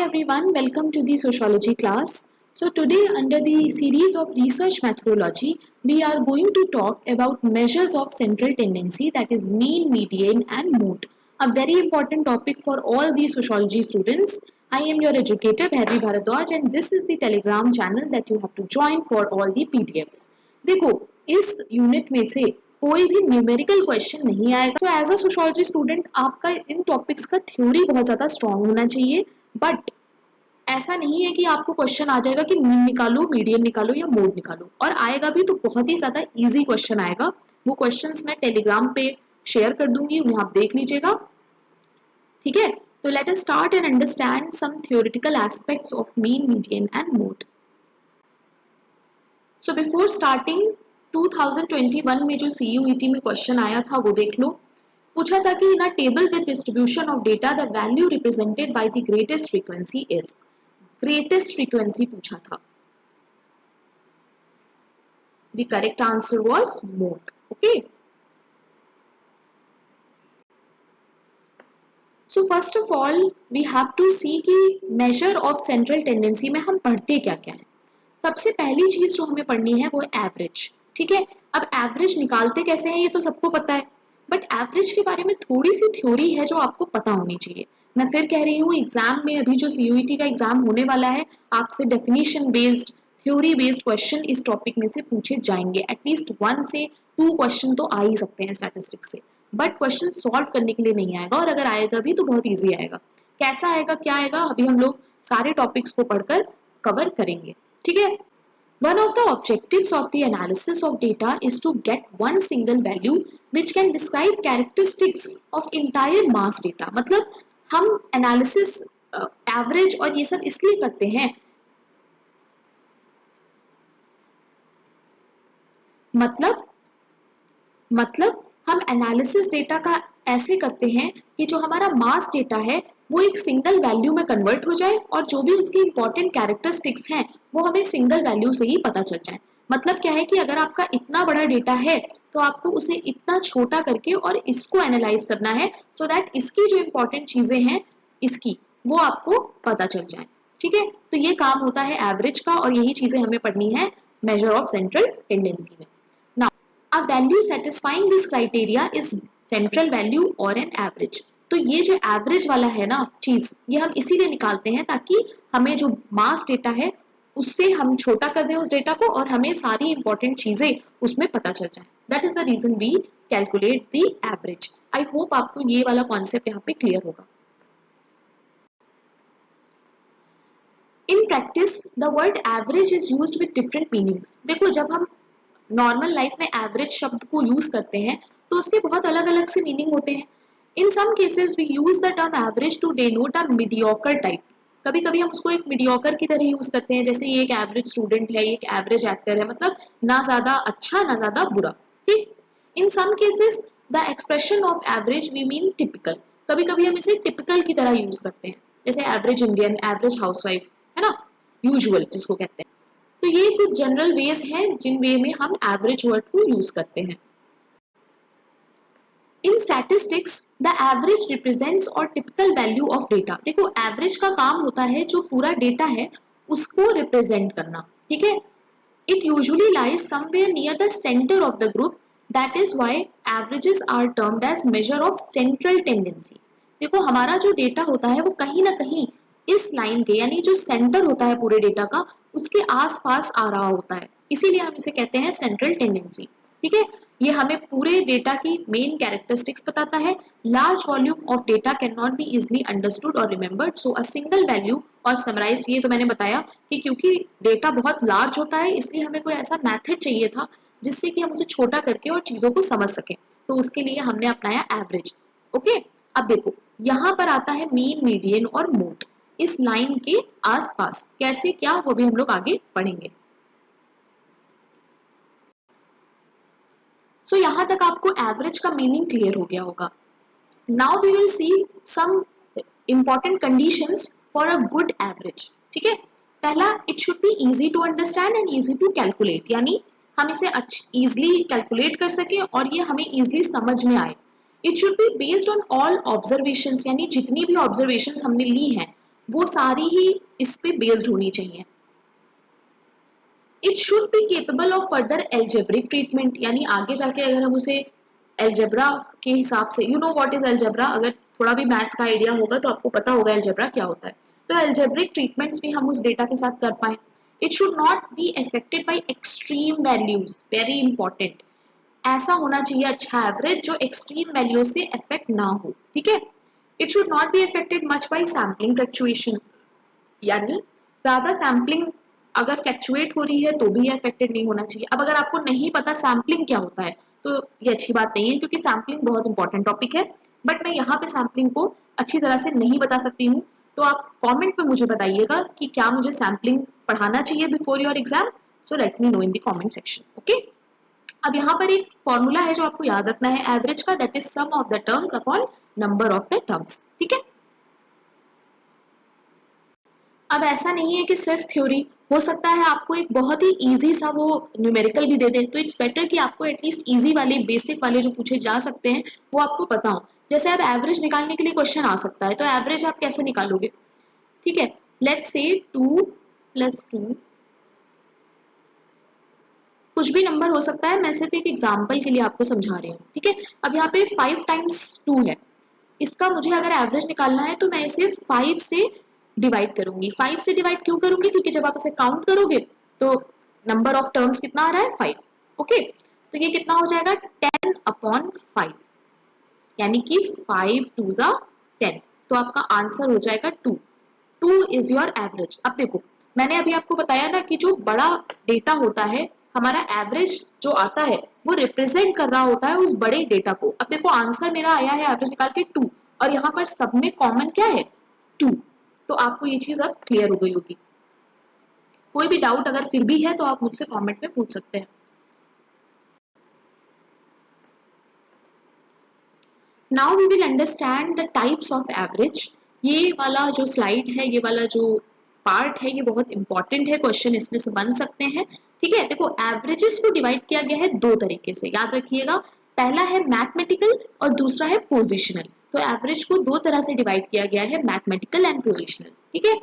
everyone, welcome to the sociology class. So today under the series of research methodology, we are going to talk about measures of central tendency, that is mean, median and mode. A very important topic for all the sociology students. I am your educator Bhairavi Bharadwaj and this is the Telegram channel that you have to join for all the PDFs. देखो इस unit में से कोई भी numerical question नहीं आएगा. So as a sociology student आपका इन टॉपिक्स का थ्योरी बहुत ज़्यादा स्ट्रांग होना चाहिए, बट ऐसा नहीं है कि आपको क्वेश्चन आ जाएगा कि मीन निकालो, मीडियन निकालो या मोड निकालो, और आएगा भी तो बहुत ही ज़्यादा इजी क्वेश्चन आएगा. वो क्वेश्चंस मैं टेलीग्राम पे शेयर कर दूंगी, उन्हें आप देख लीजिएगा. ठीक है, तो let us start and understand some theoretical aspects of mean, median and mode. So before starting 2021 में जो CUET में क्वेश्चन आया था वो देख लो. पूछा था कि in a table with distribution of data the value represented by the greatest frequency is. Greatest frequency पूछा था. The correct answer was mode. Okay, so first of all we have to see कि measure of central tendency में हम पढ़ते क्या क्या है. सबसे पहली चीज जो हमें पढ़नी है वो है एवरेज. ठीक है, अब एवरेज निकालते कैसे हैं ये तो सबको पता है, बट एवरेज के बारे में थोड़ी सी थ्योरी है जो आपको पता होनी चाहिए. मैं फिर कह रही हूँ, एग्जाम में अभी जो CUET का एग्जाम होने वाला है, आपसे definition based, theory based question इस टॉपिक में से पूछे जाएंगे. एटलीस्ट 1 से 2 क्वेश्चन तो आ ही सकते हैं स्टैटिस्टिक्स से, बट क्वेश्चन सॉल्व करने के लिए नहीं आएगा, और अगर आएगा भी तो बहुत ईजी आएगा. कैसा आएगा, क्या आएगा, अभी हम लोग सारे टॉपिक्स को पढ़कर कवर करेंगे. ठीक है, one of the objectives of the analysis of data is to get one single value which can describe characteristics of entire mass data. मतलब हम analysis average और ये सब इसलिए करते हैं, मतलब हम एनालिसिस डेटा का ऐसे करते हैं कि जो हमारा मास डेटा है वो एक सिंगल वैल्यू में कन्वर्ट हो जाए, और जो भी उसकी इंपॉर्टेंट कैरेक्टरिस्टिक्स हैं वो हमें सिंगल वैल्यू से ही पता चल जाए. मतलब क्या है कि अगर आपका इतना बड़ा डेटा है तो आपको उसे इतना छोटा करके और इसको एनालाइज करना है, सो दैट इसकी जो इंपॉर्टेंट चीजें हैं इसकी वो आपको पता चल जाए. ठीक है, तो ये काम होता है एवरेज का, और यही चीजें हमें पढ़नी है मेजर ऑफ सेंट्रल टेंडेंसी में. Now a value satisfying this criteria is central value और एन एवरेज. तो ये जो एवरेज वाला है ना चीज, ये हम इसीलिए निकालते हैं ताकि हमें जो मास डेटा है उससे हम छोटा कर दें उस डेटा को, और हमें सारी इंपॉर्टेंट चीजें उसमें पता चल जाए. That is the reason we calculate the average. I hope आपको ये वाला कॉन्सेप्ट यहाँ पे क्लियर होगा. In practice the word average is used with different meanings. देखो जब हम नॉर्मल लाइफ में एवरेज शब्द को यूज करते हैं तो उसके बहुत अलग अलग से मीनिंग होते हैं. In some cases we use the term average to denote a mediocre type. कभी कभी हम उसको एक mediocre की तरह यूज करते हैं, जैसे ये एक एवरेज स्टूडेंट है, ये एक एवरेज एक्टर है, मतलब ना ज्यादा अच्छा ना ज्यादा बुरा. ठीक. In some cases the expression of average we mean typical. कभी कभी हम इसे typical की तरह यूज करते हैं, जैसे एवरेज इंडियन, एवरेज हाउसवाइफ, है ना, यूजुअल जिसको कहते हैं. तो ये कुछ जनरल वेज हैं जिन वे में हम एवरेज वर्ड को यूज करते हैं. इन स्टैटिस्टिक्स द एवरेज रिप्रेजेंट्स और टिपिकल वैल्यू ऑफ डेटा. देखो एवरेज का काम होता है जो पूरा डेटा है उसको रिप्रेजेंट करना. ठीक है, it usually lies somewhere near the centre of the group. That is why averages are termed as measure of central tendency. देखो हमारा जो डेटा होता है वो कहीं ना कहीं इस लाइन के, यानी जो सेंटर होता है पूरे डेटा का, उसके आसपास आ रहा होता है, इसीलिए हम इसे कहते हैं सेंट्रल टेंडेंसी. ठीक है, ये हमें पूरे डेटा की मेन कैरेक्टरिस्टिक्स बताता है. Large volume of data can not be easily understood और remembered, so a single value और समराइज. ये तो मैंने बताया कि क्योंकि डेटा बहुत लार्ज होता है इसलिए हमें कोई ऐसा मेथड चाहिए था जिससे कि हम उसे छोटा करके और चीजों को समझ सकें, तो उसके लिए हमने अपनाया एवरेज. ओके, अब देखो यहाँ पर आता है मीन, मीडियन और मोड. इस लाइन के आसपास कैसे क्या वो भी हम लोग आगे पढ़ेंगे. सो यहाँ तक आपको एवरेज का मीनिंग क्लियर हो गया होगा. Now we will see some important conditions for a good average. ठीक है, पहला, it should be easy to understand and easy to calculate, यानी हम इसे इजीली कैलकुलेट कर सकें और ये हमें इजीली समझ में आए. It should be based on all observations, यानी जितनी भी ऑब्जर्वेशंस हमने ली हैं वो सारी ही इस पे बेस्ड होनी चाहिए। It should be capable of further algebraic treatment, यानी आगे जाके अगर हम उसे एल्जेब्रा के हिसाब से, you know what is algebra, अगर थोड़ा भी मैथ्स का आइडिया होगा तो आपको पता होगा एल्जेब्रा क्या होता है। तो एल्जेब्रिक ट्रीटमेंट्स भी हम उस डेटा के साथ कर पाए। It should not be affected by extreme values, very important. ऐसा होना चाहिए अच्छा एवरेज जो एक्सट्रीम वैल्यू से अफेक्ट ना हो, ठीक है। It should not be affected much by sampling fluctuation, यानी ज्यादा सैम्पलिंग अगर फ्लक्चुएट हो रही है तो भी अफेक्टेड नहीं होना चाहिए। अब अगर आपको नहीं पता सैम्पलिंग क्या होता है तो ये अच्छी बात नहीं है, क्योंकि सैम्पलिंग बहुत इंपॉर्टेंट टॉपिक है, बट मैं यहाँ पे सैम्पलिंग को अच्छी तरह से नहीं बता सकती हूँ। तो आप कमेंट में मुझे बताइएगा कि क्या मुझे सैम्पलिंग पढ़ाना चाहिए before your exam. So let me know in the comment section, okay. अब यहाँ पर एक फॉर्मूला है जो आपको याद रखना है एवरेज का, that is sum of the terms upon number of the terms, ठीक है। अब ऐसा नहीं है कि सिर्फ थ्योरी, हो सकता है आपको एक बहुत ही इजी सा वो न्यूमेरिकल भी दे दे, तो इट्स बेटर कि आपको एटलीस्ट इजी वाले बेसिक वाले जो पूछे जा सकते हैं वो आपको पता हो। जैसे अब एवरेज निकालने के लिए क्वेश्चन आ सकता है, तो एवरेज आप कैसे निकालोगे, ठीक है। लेट्स से 2 + 2, कुछ भी नंबर हो सकता है, मैं सिर्फ एक एग्जाम्पल के लिए आपको समझा रही हूँ, ठीक है। अब यहाँ पे 5 × 2 है, इसका मुझे अगर एवरेज निकालना है तो मैं इसे 5 से डिवाइड करूंगी। 5 से डिवाइड क्यों करूंगी, क्योंकि जब आप इसे काउंट करोगे तो नंबर ऑफ टर्म्स कितना आ रहा है 5, ओके। तो ये कितना हो जाएगा 10/5, यानी कि 5 × 2 = 10, तो आपका आंसर हो जाएगा 2 इज योर एवरेज। अब देखो मैंने अभी आपको बताया ना कि जो बड़ा डेटा होता है, हमारा एवरेज जो आता है वो रिप्रेजेंट कर रहा होता है उस बड़े डेटा को। अब देखो आंसर मेरा आया है एवरेज निकाल के 2, और यहाँ पर सब में कॉमन क्या है 2, तो आपको ये चीज अब क्लियर हो गई होगी। कोई भी डाउट अगर फिर भी है तो आप मुझसे कमेंट में पूछ सकते हैं। Now we will understand the types of average. ये वाला जो स्लाइड है, ये वाला जो पार्ट है, ये बहुत इंपॉर्टेंट है, क्वेश्चन इसमें से बन सकते हैं, ठीक है। देखो एवरेजेस को डिवाइड किया गया है दो तरीके से, याद रखिएगा। पहला है मैथमेटिकल और दूसरा है पोजिशनल। तो एवरेज को दो तरह से डिवाइड किया गया है, मैथमेटिकल एंड पोजिशनल, ठीक है।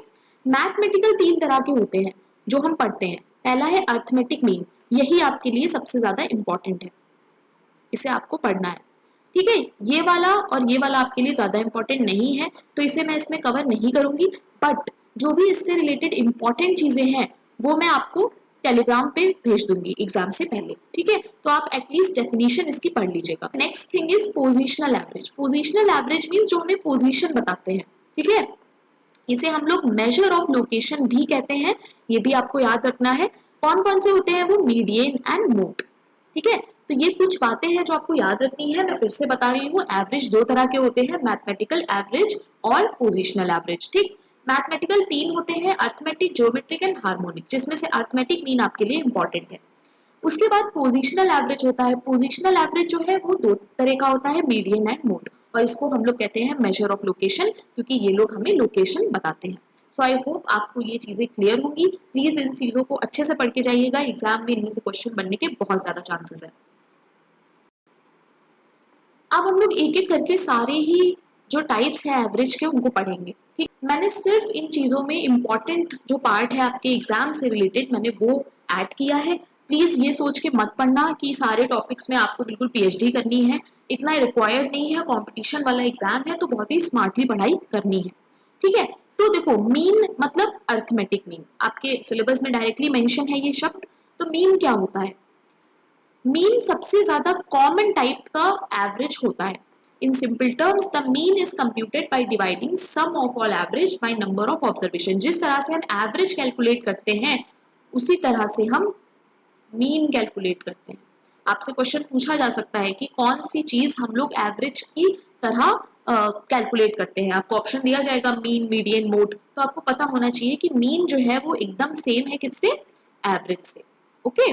मैथमेटिकल 3 तरह के होते हैं जो हम पढ़ते हैं। पहला है अर्थमेटिक मीन, यही आपके लिए सबसे ज्यादा इंपॉर्टेंट है, इसे आपको पढ़ना है, ठीक है। ये वाला और ये वाला आपके लिए ज्यादा इंपॉर्टेंट नहीं है, तो इसे मैं इसमें कवर नहीं करूंगी, बट जो भी इससे रिलेटेड इंपॉर्टेंट चीजें हैं वो मैं आपको टेलीग्राम पे भेज दूंगी एग्जाम से पहले, ठीक है। तो आप एटलीस्ट डेफिनेशन इसकी पढ़ लीजिएगा। Next thing is positional average. Positional average means जो हमें पोजिशन बताते हैं, ठीक है। इसे हम लोग मेजर ऑफ लोकेशन भी कहते हैं, ये भी आपको याद रखना है। कौन कौन से होते हैं वो, मीडियन एंड मोड, ठीक है। तो ये कुछ बातें हैं जो आपको याद रखनी है। मैं फिर से बता रही हूँ, एवरेज दो तरह के होते हैं, मैथमेटिकल एवरेज और पोजिशनल एवरेज, ठीक। मैथमेटिकल 3 होते हैं, अर्थमेटिक, ज्योमेट्रिक एंड हार्मोनिक, जिसमें से अर्थमेटिक मीन आपके लिए इंपॉर्टेंट है। उसके बाद पोजिशनल एवरेज होता है। पोजिशनल एवरेज जो है वो दो तरह का होता है, मीडियन एंड मोड, और इसको हम लोग कहते हैं मेजर ऑफ लोकेशन, क्योंकि ये लोग हमें लोकेशन बताते हैं। सो आई होप आपको ये चीजें क्लियर होंगी। प्लीज इन चीजों को अच्छे से पढ़ के जाइएगा, एग्जाम में इनमें से क्वेश्चन बनने के बहुत ज्यादा चांसेस है। अब हम लोग एक एक करके सारे ही जो टाइप्स हैं एवरेज के उनको पढ़ेंगे, ठीक। मैंने सिर्फ इन चीजों में इंपॉर्टेंट जो पार्ट है आपके एग्जाम से रिलेटेड मैंने वो ऐड किया है। प्लीज ये सोच के मत पढ़ना कि सारे टॉपिक्स में आपको बिल्कुल पीएचडी करनी है, इतना रिक्वायर्ड नहीं है। कंपटीशन वाला एग्जाम है तो बहुत ही स्मार्टली पढ़ाई करनी है, ठीक है। तो देखो मीन मतलब अर्थमेटिक मीन, आपके सिलेबस में डायरेक्टली मेंशन है ये शब्द। तो मीन क्या होता है, मीन सबसे ज्यादा कॉमन टाइप का एवरेज होता है। In simple terms the mean is computed by dividing sum of all average by number of observation. जिस तरह से हम एवरेज कैलकुलेट करते हैं उसी तरह से हम मीन कैलकुलेट करते हैं। आपसे क्वेश्चन पूछा जा सकता है कि कौन सी चीज हम लोग एवरेज की तरह कैलकुलेट करते हैं, आपको ऑप्शन दिया जाएगा मीन, मीडियन, मोड, तो आपको पता होना चाहिए कि मीन जो है वो एकदम सेम है किससे, एवरेज से, ओके।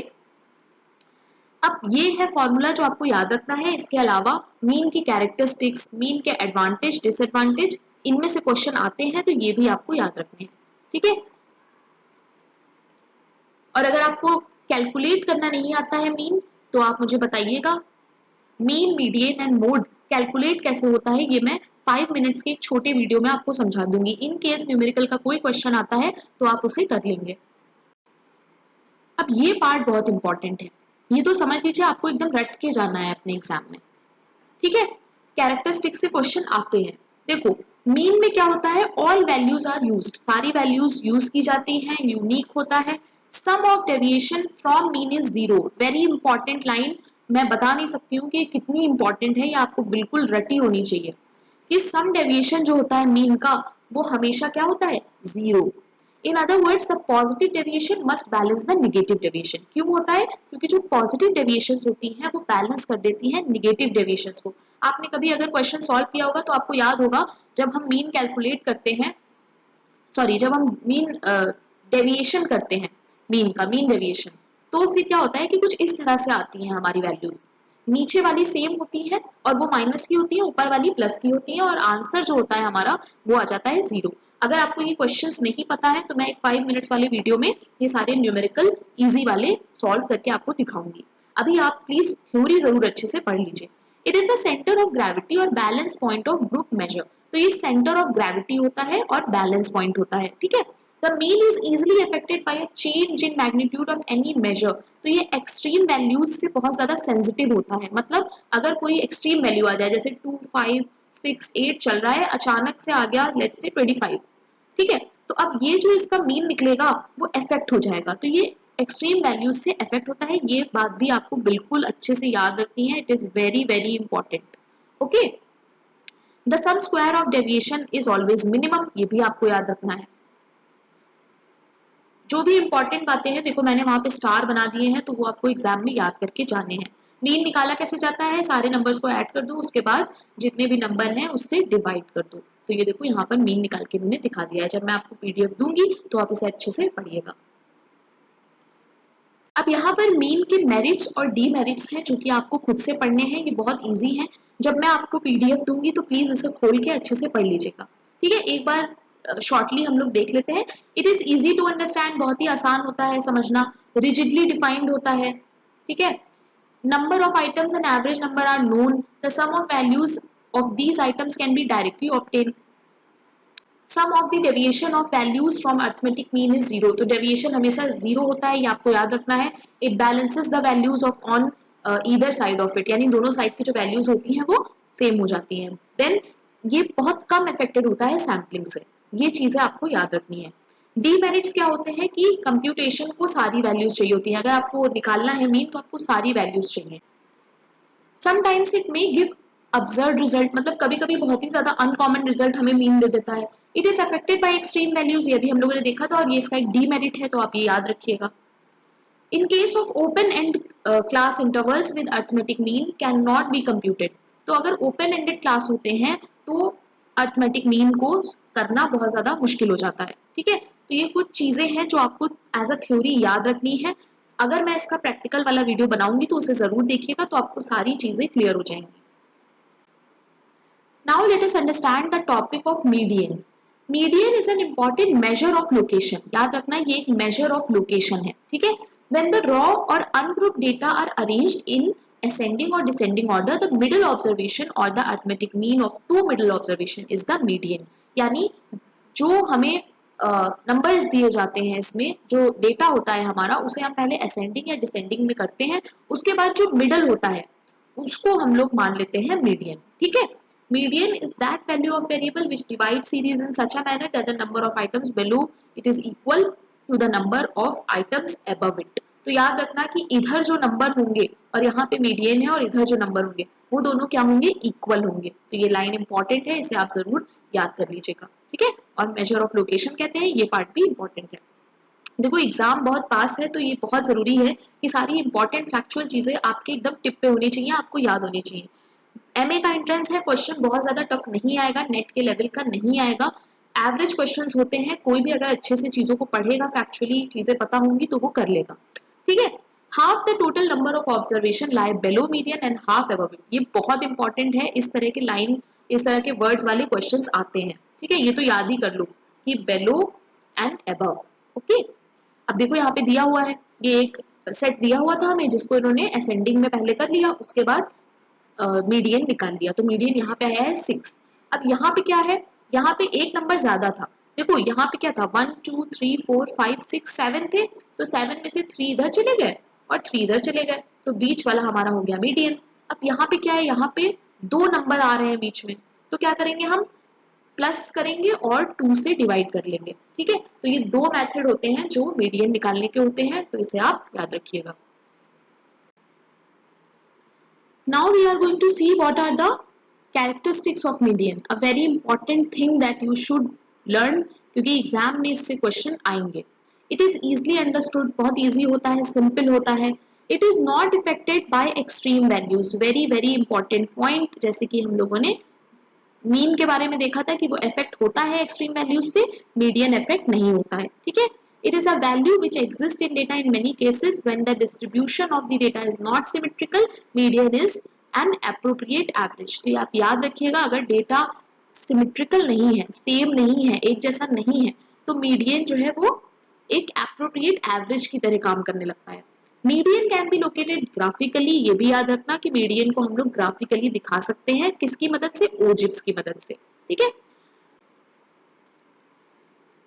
अब ये है फॉर्मूला जो आपको याद रखना है। इसके अलावा मीन की कैरेक्टरिस्टिक्स, मीन के एडवांटेज, डिसएडवांटेज, इनमें से क्वेश्चन आते हैं, तो ये भी आपको याद रखने हैं, ठीक है। और अगर आपको कैलकुलेट करना नहीं आता है मीन, तो आप मुझे बताइएगा mean, median and mode calculate कैसे होता है ये मैं 5 मिनट्स के एक छोटे वीडियो में आपको समझा दूंगी। इन केस न्यूमेरिकल का कोई क्वेश्चन आता है तो आप उसे कर लेंगे। अब ये पार्ट बहुत इंपॉर्टेंट है, ये तो समझ लीजिए आपको एकदम रट के जाना है अपने एग्जाम में, ठीक है। कैरेक्टरिस्टिक से क्वेश्चन आते हैं। देखो मीन में क्या होता है, ऑल वैल्यूज आर यूज्ड, सारी वैल्यूज यूज की जाती हैं, यूनिक होता है। Sum of deviation from mean is zero, very important line, मैं बता नहीं सकती हूँ कि कितनी इंपॉर्टेंट है, ये आपको बिल्कुल रटी होनी चाहिए कि सम डेविएशन जो होता है मीन का वो हमेशा क्या होता है, zero. In other words the positive deviation must balance the negative deviation. क्यों होता है, क्योंकि जो पॉजिटिव डेविएशन होती हैं वो बैलेंस कर देती हैं नेगेटिव डेविएशन को। आपने कभी अगर क्वेश्चन सॉल्व किया होगा तो आपको याद होगा जब हम मीन कैलकुलेट करते हैं, सॉरी जब हम मीन डेविएशन करते हैं, मीन डेविएशन, तो फिर क्या होता है कि कुछ इस तरह से आती हैं हमारी वैल्यूज, नीचे वाली सेम होती है और वो माइनस की होती है, ऊपर वाली प्लस की होती है, और आंसर जो होता है हमारा वो आ जाता है जीरो। अगर आपको ये क्वेश्चंस नहीं पता है तो मैं एक 5 मिनट्स वाले वीडियो में ये सारे न्यूमेरिकल इजी वाले सॉल्व करके आपको दिखाऊंगी। अभी आप प्लीज थ्योरी जरूर अच्छे से पढ़ लीजिए। It is the centre of gravity और balance point of group measure. तो ये सेंटर ऑफ ग्रेविटी होता है और बैलेंस पॉइंट होता है, ठीक है। The mean is easily affected by a change in magnitude of any measure. तो ये एक्सट्रीम वैल्यूज से बहुत ज्यादा सेंसिटिव होता है, मतलब अगर कोई एक्सट्रीम वैल्यू आ जाए जैसे 2, 5, 6, 8 चल रहा है, अचानक से आ गया लेट्स से 25, ठीक है, तो अब ये जो इसका मीन निकलेगा वो इफेक्ट हो जाएगा। तो ये एक्सट्रीम वैल्यूज से इफेक्ट होता है, ये बात भी आपको बिल्कुल अच्छे से याद रखनी है, it is very very important. Okay, the sum square of deviation is always minimum, ये भी आपको याद रखना है। जो भी इंपॉर्टेंट बातें हैं देखो मैंने वहां पे स्टार बना दिए हैं, तो वो आपको एग्जाम में याद करके जाने हैं। मीन निकाला कैसे जाता है, सारे नंबर्स को ऐड कर दो, उसके बाद जितने भी नंबर हैं उससे डिवाइड कर दो। तो ये देखो यहाँ पर मीन निकाल के मैंने दिखा दिया है, जब मैं आपको पीडीएफ दूंगी तो आप इसे अच्छे से पढ़िएगा। अब यहाँ पर मीन के मेरिट्स और डीमेरिट्स हैं जो कि आपको खुद से पढ़ने हैं, ये बहुत इजी है। जब मैं आपको पीडीएफ दूंगी तो प्लीज इसे खोल के अच्छे से पढ़ लीजिएगा, ठीक है। एक बार शॉर्टली हम लोग देख लेते हैं। It is easy to understand, बहुत ही आसान होता है समझना, रिजिडली डिफाइंड होता है, ठीक है। Number of items and average number are known, the sum of values of these items can be directly obtain, sum of the deviation of values from arithmetic mean is zero. तो deviation हमेशा zero होता है, ये आपको याद रखना है। It balances the values of on either side of it, यानी दोनों साइड की जो वैल्यूज होती हैं वो सेम हो जाती हैं। देन ये बहुत कम अफेक्टेड होता है सैम्पलिंग से, ये चीजें आपको याद रखनी है। डीमेरिट्स क्या होते हैं कि कंप्यूटेशन को सारी वैल्यूज चाहिए होती है, अगर आपको निकालना है मीन तो आपको सारी वैल्यूज चाहिए। Sometimes it may give absurd result, मतलब कभी कभी बहुत ही ज्यादा अनकॉमन रिजल्ट हमें मीन दे देता है। It is affected by extreme values, ये भी हम लोगों ने देखा था, और ये इसका एक डीमेरिट है, तो आप ये याद रखिएगा। In case of open and class intervals with arithmetic mean can not be computed. तो अगर ओपन एंडेड क्लास होते हैं तो अर्थमेटिक मीन को करना बहुत ज्यादा मुश्किल हो जाता है, ठीक है। तो ये कुछ चीजें हैं जो आपको एज अ थ्योरी याद रखनी है। अगर मैं इसका प्रैक्टिकल वाला वीडियो बनाऊंगी तो उसे जरूर देखिएगा, तो आपको सारी चीजें क्लियर हो जाएंगी। Now let us understand the topic of median. Median is an important measure of location. याद रखना ये एक measure of location है, ठीक है। When the raw or ungrouped data are arranged in ascending or descending order, the middle observation or the arithmetic mean of two middle observation is the median. यानी जो हमें नंबर्स दिए जाते हैं, इसमें जो डेटा होता है हमारा उसे हम पहले असेंडिंग या डिसेंडिंग में करते हैं, उसके बाद जो मिडल होता है उसको हम लोग मान लेते हैं मीडियन, ठीक है। Median is that value of variable which divides series in such a manner that the number of items below it is equal to the number of items above it. तो याद रखना कि इधर जो नंबर होंगे और यहाँ पे मीडियन है और इधर जो नंबर होंगे वो दोनों क्या होंगे, इक्वल होंगे। तो ये लाइन इंपॉर्टेंट है, इसे आप जरूर याद कर लीजिएगा, ठीक है। और मेजर ऑफ लोकेशन कहते हैं, ये पार्ट भी इंपॉर्टेंट है। देखो एग्जाम बहुत पास है तो ये बहुत जरूरी है कि सारी इंपॉर्टेंट फैक्चुअल चीजें आपके एकदम टिप पे होनी चाहिए, आपको याद होनी चाहिए। एमए का एंट्रेंस है, क्वेश्चन बहुत ज्यादा टफ नहीं आएगा, नेट के लेवल का नहीं आएगा, एवरेज क्वेश्चंस होते हैं। कोई भी अगर अच्छे से चीजों को पढ़ेगा, फैक्चुअली चीजें पता होंगी तो वो कर लेगा, ठीक है। Half the total number of observation lie below median and half above it, ये बहुत इंपॉर्टेंट है। इस तरह के लाइन, इस तरह के वर्ड्स वाले क्वेश्चंस आते हैं, ठीक है। ये तो याद ही कर लो कि बेलो एंड अबव, ओके। अब देखो यहाँ पे दिया हुआ है, ये एक सेट दिया हुआ था हमें जिसको इन्होंने असेंडिंग में पहले कर लिया, उसके बाद मीडियन निकाल लिया, तो मीडियन यहाँ पे आया है 6। अब यहाँ पे क्या है, यहाँ पे एक नंबर ज्यादा था, देखो यहाँ पे क्या था 1 2 3 4 5 6 7 थे, तो 7 में से 3 इधर चले गए और 3 इधर चले गए, तो बीच वाला हमारा हो गया मीडियन। अब यहाँ पे क्या है, यहाँ पे 2 नंबर आ रहे हैं बीच में, तो क्या करेंगे हम, प्लस करेंगे और 2 से डिवाइड कर लेंगे, ठीक है। तो ये 2 मेथड होते हैं जो मीडियन निकालने के होते हैं, तो इसे आप याद रखिएगा। Now we are going to see what are the characteristics of median, a very important thing that you should learn, क्योंकि एग्जाम में इससे क्वेश्चन आएंगे। It is easily understood, बहुत easy होता है, simple होता है। It is not affected by extreme values, very very important point, जैसे कि हम लोगों ने मीन के बारे में देखा था कि वो इफेक्ट होता है एक्सट्रीम वैल्यूज से, मीडियन इफेक्ट नहीं होता है, ठीक है। It is a value which exists in data in many cases when the distribution of the data is not symmetrical. Median is an appropriate average. तो आप याद रखिएगा, अगर डेटा सिमेट्रिकल नहीं है, सेम नहीं है, एक जैसा नहीं है, तो मीडियन जो है वो एक एप्रोप्रिएट एवरेज की तरह काम करने लगता है। Median can be located graphically, ये भी याद रखना कि मीडियन को हम लोग ग्राफिकली दिखा सकते हैं, किसकी मदद से, ओजिब्स की मदद से, ठीक है।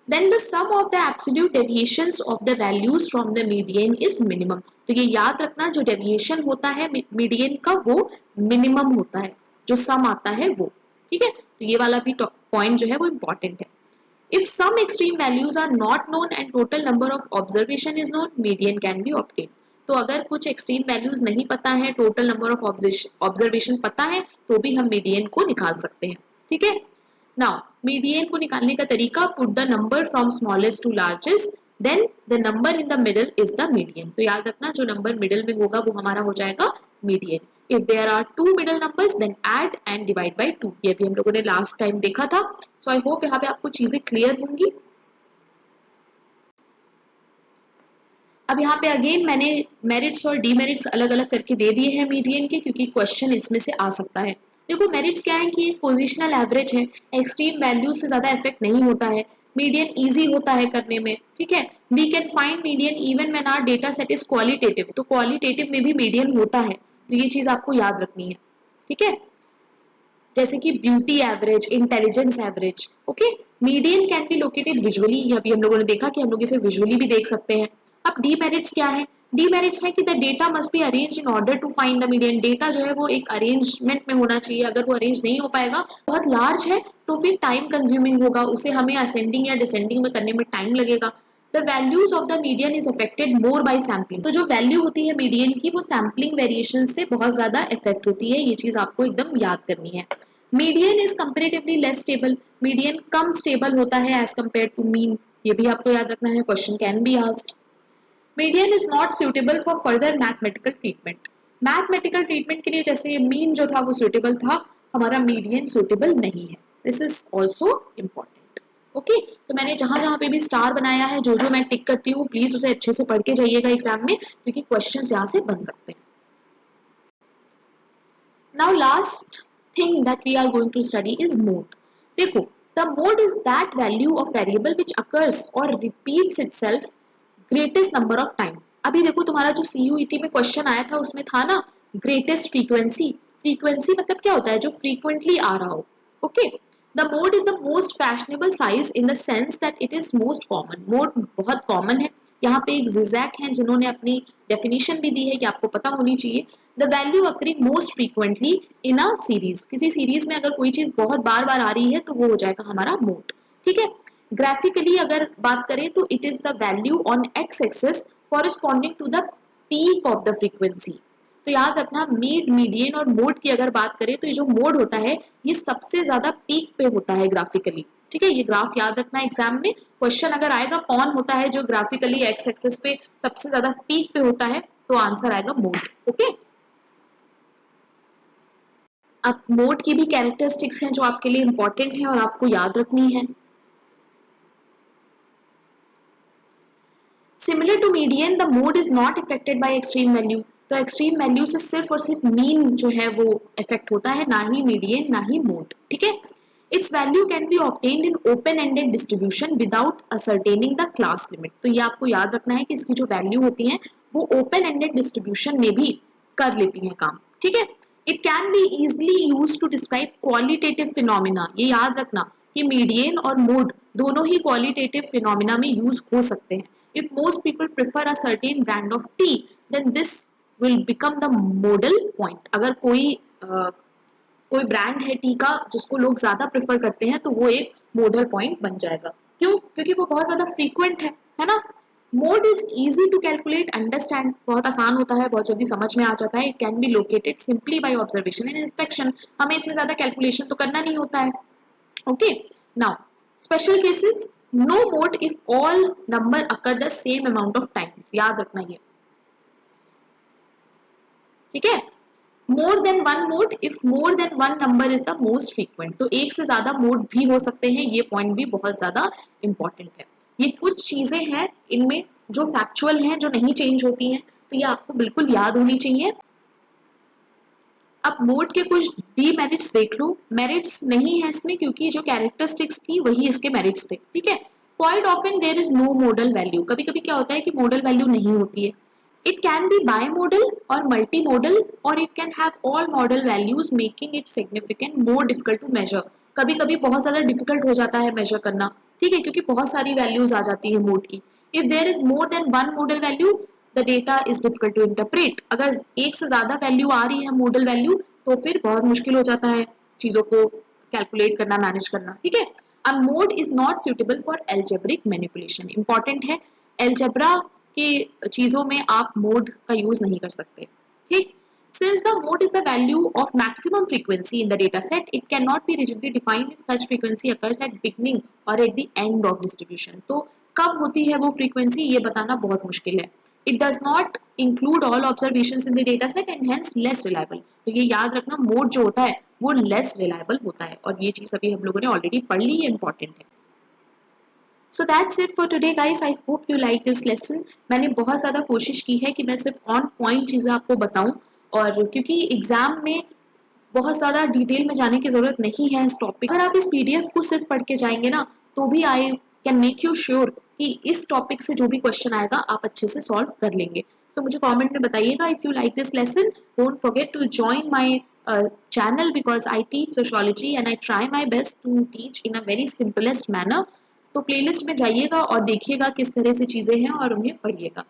Then the sum of the absolute deviations of the values from the median is minimum. तो ये याद रखना, जो डेविएशन होता है मीडियन का वो मिनिमम होता है, जो सम आता है वो, ठीक है। तो ये वाला भी पॉइंट जो है वो इम्पोर्टेंट है। If some extreme values are not known and total number of observation is known, median can be obtained. तो अगर कुछ एक्सट्रीम वैल्यूज नहीं पता है, टोटल नंबर ऑफ ऑब्जर्वेशन पता है, तो भी हम मीडियन को निकाल सकते हैं, ठीक है। नाउ मीडियन को निकालने का तरीका, put the number from smallest to largest, then the number in the middle is the median. तो याद रखना, जो नंबर मिडल में होगा वो हमारा हो जाएगा median. If there are 2 middle numbers then add and divide by 2, ये भी हम लोगों ने लास्ट टाइम देखा था। सो आई होप यहाँ पे आपको चीजें क्लियर होंगी। अब यहाँ पे अगेन मैंने मेरिट्स और डीमेरिट्स अलग अलग करके दे दिए हैं मीडियन के, क्योंकि क्वेश्चन इसमें से आ सकता है। देखो मेरिट्स क्या है कि एक पोजिशनल एवरेज है, एक्सट्रीम वैल्यू से ज्यादा इफेक्ट नहीं होता है, मीडियन इजी होता है करने में, ठीक है। We can find median even when our data set is qualitative, तो क्वालिटेटिव में भी मीडियन होता है, तो ये चीज आपको याद रखनी है, ठीक है। जैसे कि beauty average, intelligence average, okay. Median can be located visually, अभी हम लोगों ने देखा कि हम लोग इसे विजुअली भी देख सकते हैं। अब डीमेरिट्स क्या है, डीमेरिट्स है कि the data must be arrange in order to find the median, data जो है वो एक अरेंजमेंट में होना चाहिए, अगर वो अरेंज नहीं हो पाएगा, बहुत लार्ज है तो फिर टाइम कंज्यूमिंग होगा, उसे हमें असेंडिंग या डिसेंडिंग में करने में टाइम लगेगा। The values of the median is affected more by sampling, तो जो वैल्यू होती है मीडियन की वो सैम्पलिंग वेरिएशन से बहुत ज्यादा इफेक्ट होती है, ये चीज आपको एकदम याद करनी है। Median is comparatively less stable, median come stable होता है एज कंपेयर टू मीन, ये भी आपको याद रखना है, question can be asked. Median is not suitable for further mathematical treatment, mathematical treatment के लिए जैसे मीन जो था वो सुटेबल था, हमारा मीडियन सुटेबल नहीं है, this is also important, okay. तो मैंने जहां जहां पे भी स्टार बनाया है, जो जो मैं टिक करती हूँ, प्लीज उसे अच्छे से पढ़ के जाइएगा एग्जाम में, क्योंकि क्वेश्चन यहाँ से बन सकते हैं। Now last thing that we are going to study is mode. देखो, the mode is that value of variable which occurs or repeats itself greatest number of time. अभी देखो तुम्हारा जो CUET में क्वेश्चन आया था उसमें था ना greatest frequency, frequency मतलब क्या होता है, जो frequently आ रहा हो, okay? The mode is the most fashionable size in the sense that it is most common. Mode बहुत common है, यहाँ पे एक zigzag हैं जिन्होंने अपनी definition भी दी है कि आपको पता होनी चाहिए। The value occurring most frequently in a series, किसी सीरीज में अगर कोई चीज बहुत बार बार आ रही है तो वो हो जाएगा हमारा मोड, ठीक है। ग्राफिकली अगर बात करें तो it is the value on X axis corresponding to the peak of the frequency. तो याद रखना, मीड, मीडियन और मोड की अगर बात करें तो ये जो मोड होता है ये सबसे ज्यादा पीक पे होता है ग्राफिकली, ठीक है। ये ग्राफ याद रखना, एग्जाम में क्वेश्चन अगर आएगा कौन होता है जो ग्राफिकली एक्स एक्सिस पे सबसे ज्यादा पीक पे होता है, तो आंसर आएगा मोड, ओके। अब मोड की भी कैरेक्टरिस्टिक्स हैं जो आपके लिए इंपॉर्टेंट है और आपको याद रखनी है। Similar to median, the mode is not affected by extreme value, तो एक्सट्रीम वैल्यू से सिर्फ और सिर्फ मीन जो है वो इफेक्ट होता है, ना ही मीडियन ना ही मोड, ठीक है। It's value can be obtained in open ended distribution without ascertaining the class limit, तो ये आपको याद रखना है कि इसकी जो वैल्यू होती है वो ओपन एंडेड डिस्ट्रीब्यूशन में भी कर लेती है काम, ठीक है। It can be easily use to describe qualitative phenomena. ये याद रखना कि मीडियन और मोड दोनों ही क्वालिटेटिव फिनोमिना में यूज हो सकते हैं। If most people prefer a certain brand of tea then this will become the modal point. अगर कोई ब्रांड है टी का जिसको लोग ज्यादा प्रेफर करते हैं तो वो एक मॉडल पॉइंट बन जाएगा। क्यों? क्योंकि वो बहुत ज्यादा फ्रीक्वेंट है ना। Mode is easy to calculate understand, बहुत आसान होता है, बहुत जल्दी समझ में आ जाता है। It can be located simply by observation and inspection. हमें इसमें ज्यादा कैलकुलेशन तो करना नहीं होता है। Okay, now special cases, no mode if all number occur the same amount of times. याद रखना ये, ठीक है। More than one mode if more than one number is the most frequent. तो एक से ज्यादा मोड भी हो सकते हैं, ये पॉइंट भी बहुत ज्यादा इंपॉर्टेंट है। ये कुछ चीजें हैं इनमें जो फैक्चुअल हैं, जो नहीं चेंज होती हैं, तो ये आपको बिल्कुल याद होनी चाहिए। अब मोड के कुछ डीमेरिट्स देख लो। मेरिट्स नहीं है इसमें क्योंकि जो कैरेक्टरिस्टिक्स थी वही इसके मेरिट्स थे, ठीक है। Quite often there is no modal value. कभी कभी क्या होता है कि मॉडल वैल्यू नहीं होती है। It can be bimodal or multimodal or it can have all model values making it significant more difficult to measure। कभी कभी बहुत ज्यादा डिफिकल्ट हो जाता है मेजर करना, ठीक है, क्योंकि बहुत सारी वैल्यूज आ जाती है मोड की। If there is more than one model value the data is difficult to interpret। अगर एक से ज्यादा वैल्यू आ रही है मॉडल वैल्यू तो फिर बहुत मुश्किल हो जाता है चीजों को कैलकुलेट करना, मैनेज करना, ठीक है। A mode is not suitable for algebraic manipulation। Important है, एल्जेब्रा की चीजों में आप मोड का यूज नहीं कर सकते, ठीक। Since the mode is the value of maximum frequency in the data set, it cannot be rigidly defined if such frequency occurs at beginning or at the end of distribution। तो कब होती है वो frequency ये बताना बहुत मुश्किल है। It does not include all observations in the data set and hence less reliable। तो ये याद रखना, मोड जो होता है वो less reliable होता है, और ये चीज अभी हम लोगों ने ऑलरेडी पढ़ ली, ये इंपॉर्टेंट है। So that's it for today guys, I hope you like this lesson। मैंने बहुत ज़्यादा कोशिश की है कि मैं सिर्फ ऑन पॉइंट चीज़ें आपको बताऊं, और क्योंकि एग्जाम में बहुत ज़्यादा डिटेल में जाने की ज़रूरत नहीं है इस टॉपिक। अगर आप इस PDF को सिर्फ पढ़ के जाएंगे ना तो भी I can make you sure कि इस टॉपिक से जो भी क्वेश्चन आएगा आप अच्छे से सॉल्व कर लेंगे। तो मुझे कॉमेंट में बताइएगा if you like this lesson. Don't forget to join my channel because I teach sociology and I try my best to teach in a very simplest manner। तो प्लेलिस्ट में जाइएगा और देखिएगा किस तरह से चीजें हैं और उन्हें पढ़िएगा।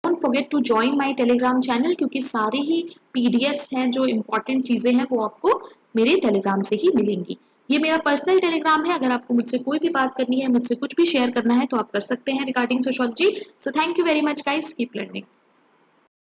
Don't forget to join my Telegram channel क्योंकि सारे ही PDFs हैं, जो इंपॉर्टेंट चीजें हैं वो आपको मेरे टेलीग्राम से ही मिलेंगी। ये मेरा पर्सनल टेलीग्राम है, अगर आपको मुझसे कोई भी बात करनी है, मुझसे कुछ भी शेयर करना है तो आप कर सकते हैं regarding sociology. So thank you very much guys, keep learning.